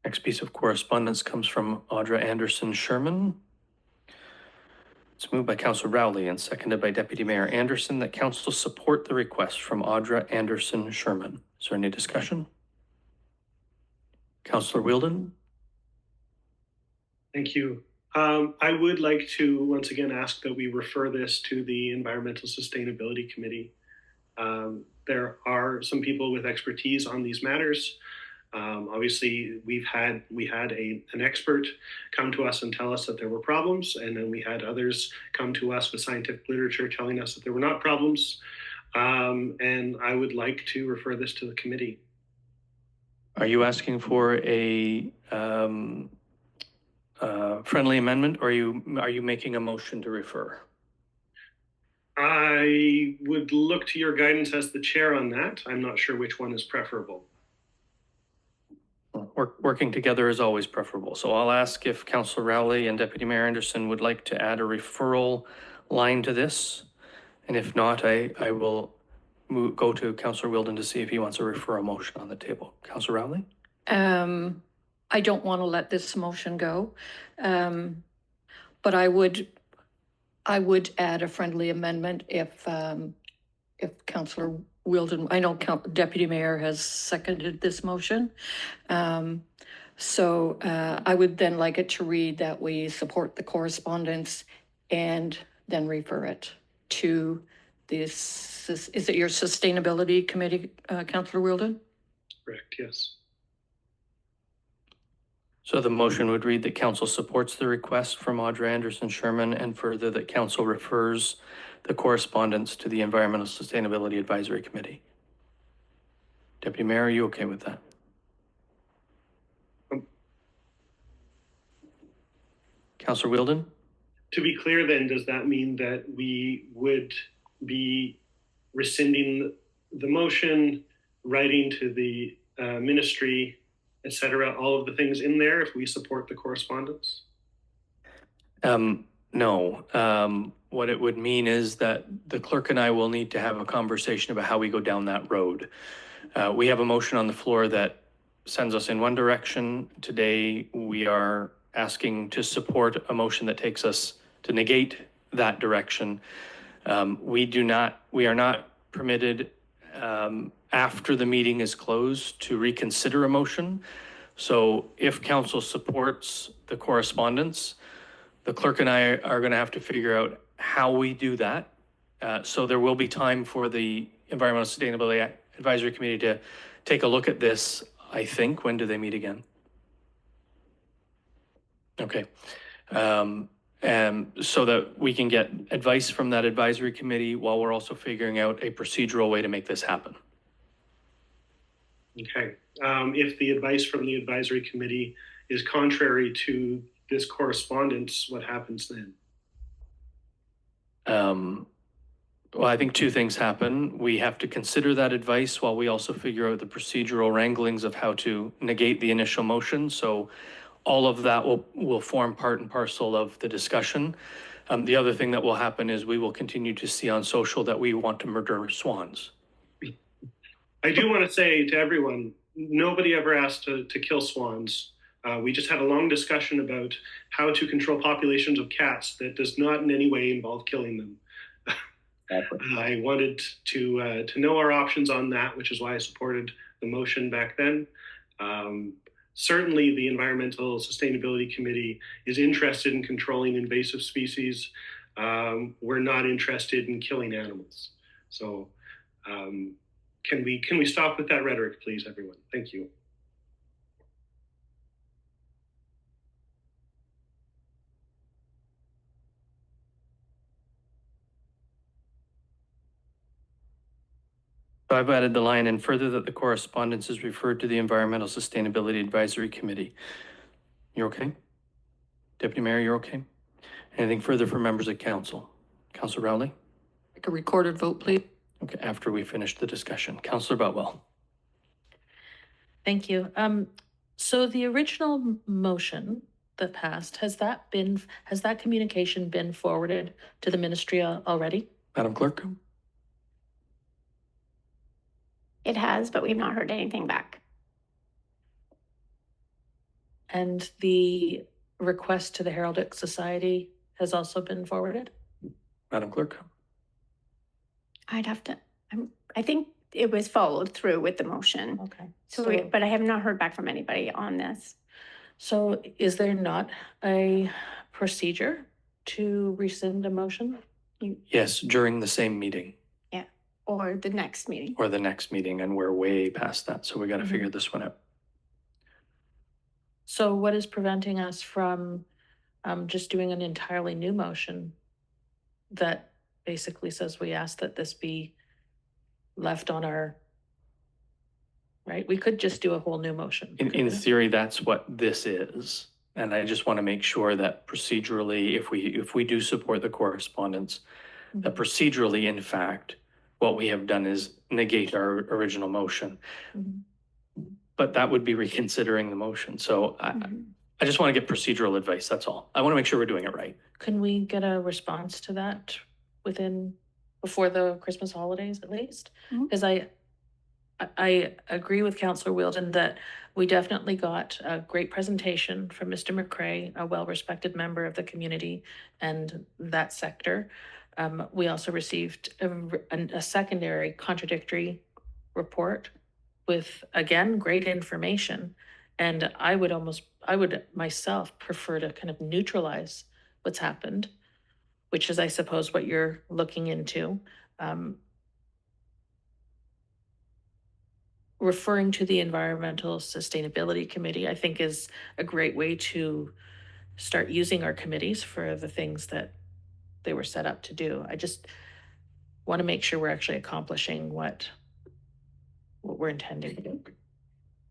Next piece of correspondence comes from Audra Anderson Sherman. It's moved by Councillor Rowley and seconded by Deputy Mayor Anderson that Council support the request from Audra Anderson Sherman. Is there any discussion? Councillor Wheeldon? Thank you. I would like to once again ask that we refer this to the Environmental Sustainability Committee. There are some people with expertise on these matters. Obviously, we had an expert come to us and tell us that there were problems, and then we had others come to us with scientific literature telling us that there were not problems. And I would like to refer this to the committee. Are you asking for a friendly amendment, or are you making a motion to refer? I would look to your guidance as the chair on that. I'm not sure which one is preferable. Working together is always preferable. So I'll ask if Councillor Rowley and Deputy Mayor Anderson would like to add a referral line to this. And if not, I will go to Councillor Wheeldon to see if he wants to refer a motion on the table. Councillor Rowley? I don't want to let this motion go, but I would add a friendly amendment if Councillor Wheeldon, I know Deputy Mayor has seconded this motion. So I would then like it to read that we support the correspondence and then refer it to this. Is it your Sustainability Committee, Councillor Wheeldon? Correct, yes. So the motion would read that Council supports the request from Audra Anderson Sherman, and further that Council refers the correspondence to the Environmental Sustainability Advisory Committee. Deputy Mayor, are you okay with that? Councillor Wheeldon? To be clear then, does that mean that we would be rescinding the motion, writing to the ministry, etc., all of the things in there if we support the correspondence? No. What it would mean is that the clerk and I will need to have a conversation about how we go down that road. We have a motion on the floor that sends us in one direction. Today, we are asking to support a motion that takes us to negate that direction. We are not permitted after the meeting is closed to reconsider a motion. So if Council supports the correspondence, the clerk and I are going to have to figure out how we do that. So there will be time for the Environmental Sustainability Advisory Committee to take a look at this, I think. When do they meet again? Okay. So that we can get advice from that advisory committee while we're also figuring out a procedural way to make this happen. Okay. If the advice from the advisory committee is contrary to this correspondence, what happens then? Well, I think two things happen. We have to consider that advice while we also figure out the procedural wranglings of how to negate the initial motion. So all of that will form part and parcel of the discussion. The other thing that will happen is we will continue to see on social that we want to murder swans. I do want to say to everyone, nobody ever asked to kill swans. We just had a long discussion about how to control populations of cats that does not in any way involve killing them. I wanted to know our options on that, which is why I supported the motion back then. Certainly, the Environmental Sustainability Committee is interested in controlling invasive species. We're not interested in killing animals. So can we stop with that rhetoric, please, everyone? Thank you. So I've added the line, and further that the correspondence is referred to the Environmental Sustainability Advisory Committee. You're okay? Deputy Mayor, you're okay? Anything further from members of council? Councillor Rowley? Like a recorded vote, please. Okay, after we finish the discussion. Councillor Boutwell. Thank you. So the original motion that passed, has that communication been forwarded to the ministry already? Madam Clerk? It has, but we've not heard anything back. And the request to the Heraldic Society has also been forwarded? Madam Clerk? I'd have to, I think it was followed through with the motion. Okay. But I have not heard back from anybody on this. So is there not a procedure to rescind a motion? Yes, during the same meeting Or the next meeting. or the next meeting, and we're way past that, so we got to Mhm. figure this one out. So what is preventing us from just doing an entirely new motion that basically says we ask that this be left on our, right? We could just do a whole new motion. In theory, that's what this is. And I just want to make sure that procedurally, if we do support the correspondence, that procedurally, in fact, what we have done is negate our original motion. Mhm. But that would be reconsidering the motion. So I just want to get procedural advice, that's all. I want to make sure we're doing it right. Can we get a response to that before the Christmas holidays at least? Mhm. Because I agree with Councillor Wheeldon that we definitely got a great presentation from Mr. McCrae, a well-respected member of the community and that sector. We also received a secondary contradictory report with, again, great information. And I would myself prefer to kind of neutralize what's happened, which is, I suppose, what you're looking into. Referring to the Environmental Sustainability Committee, I think, is a great way to start using our committees for the things that they were set up to do. I just want to make sure we're actually accomplishing what we're intending to do.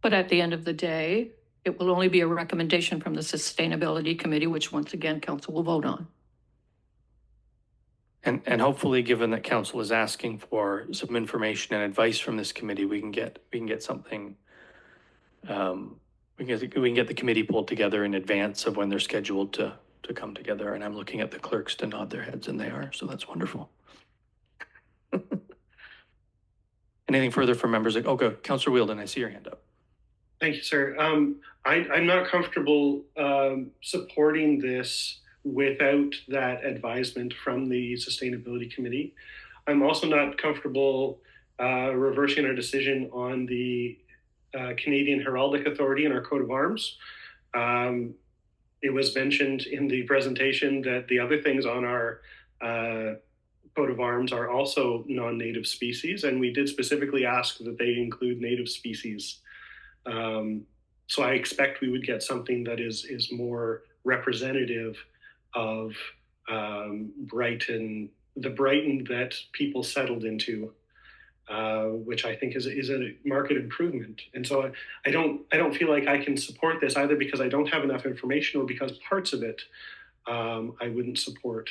But at the end of the day, it will only be a recommendation from the Sustainability Committee, which once again, council will vote on. And hopefully, given that council is asking for some information and advice from this committee, we can get something. We can get the committee pulled together in advance of when they're scheduled to come together. And I'm looking at the clerks to nod their heads, and they are, so that's wonderful. Anything further from members? Oh, good. Councillor Wheeldon, I see your hand up. Thank you, sir. I'm not comfortable supporting this without that advisement from the Sustainability Committee. I'm also not comfortable reversing our decision on the Canadian Heraldic Authority and our coat of arms. It was mentioned in the presentation that the other things on our coat of arms are also non-native species, and we did specifically ask that they include native species. So I expect we would get something that is more representative of Brighton, the Brighton that people settled into, which I think is a market improvement. And so I don't feel like I can support this either because I don't have enough information or because parts of it I wouldn't support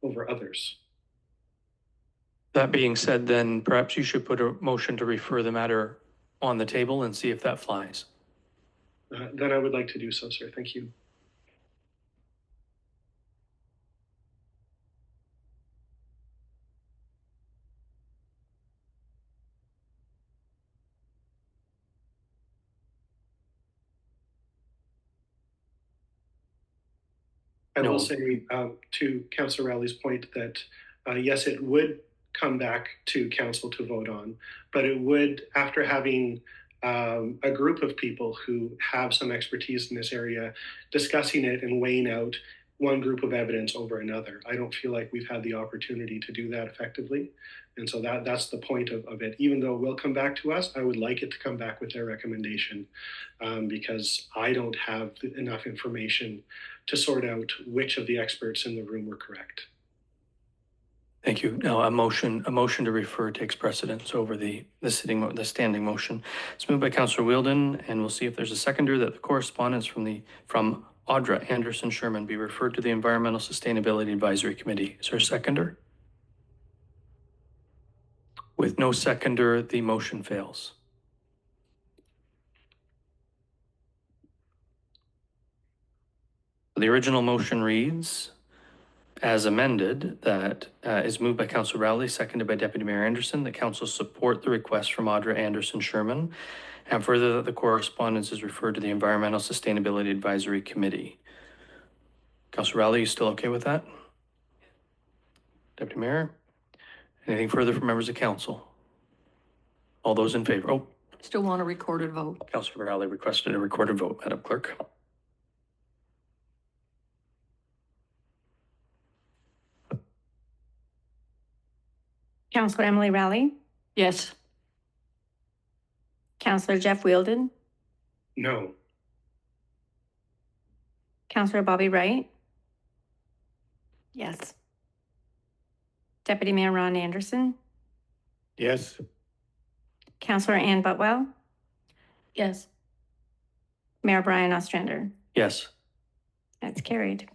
over others. That being said, then perhaps you should put a motion to refer the matter on the table and see if that flies. Then I would like to do so, sir. Thank you. I will say to Councillor Rowley's point that yes, it would come back to council to vote on, but it would, after having a group of people who have some expertise in this area, discussing it and weighing out one group of evidence over another. I don't feel like we've had the opportunity to do that effectively. And so that's the point of it. Even though it will come back to us, I would like it to come back with their recommendation because I don't have enough information to sort out which of the experts in the room were correct. Thank you. Now, a motion to refer takes precedence over the standing motion. It's moved by Councillor Wheeldon, and we'll see if there's a seconder that the correspondence from Audra Anderson Sherman be referred to the Environmental Sustainability Advisory Committee. Is there a seconder? With no seconder, the motion fails. The original motion reads, as amended, that is moved by Councillor Rowley, seconded by Deputy Mayor Anderson, that council support the request from Audra Anderson Sherman, and further that the correspondence is referred to the Environmental Sustainability Advisory Committee. Councillor Rowley, you still okay with that? Deputy Mayor? Anything further from members of council? All those in favor? Oh, Still want a recorded vote. Councillor Rowley requested a recorded vote, Madam Clerk. Councillor Emily Rowley, Yes. Councillor Jeff Wielden, No. Councillor Bobby Wright. Yes. Deputy Mayor Ron Anderson, Yes. Councillor Ann Butwell, Yes. Mayor Brian Ostrander. Yes. That's carried.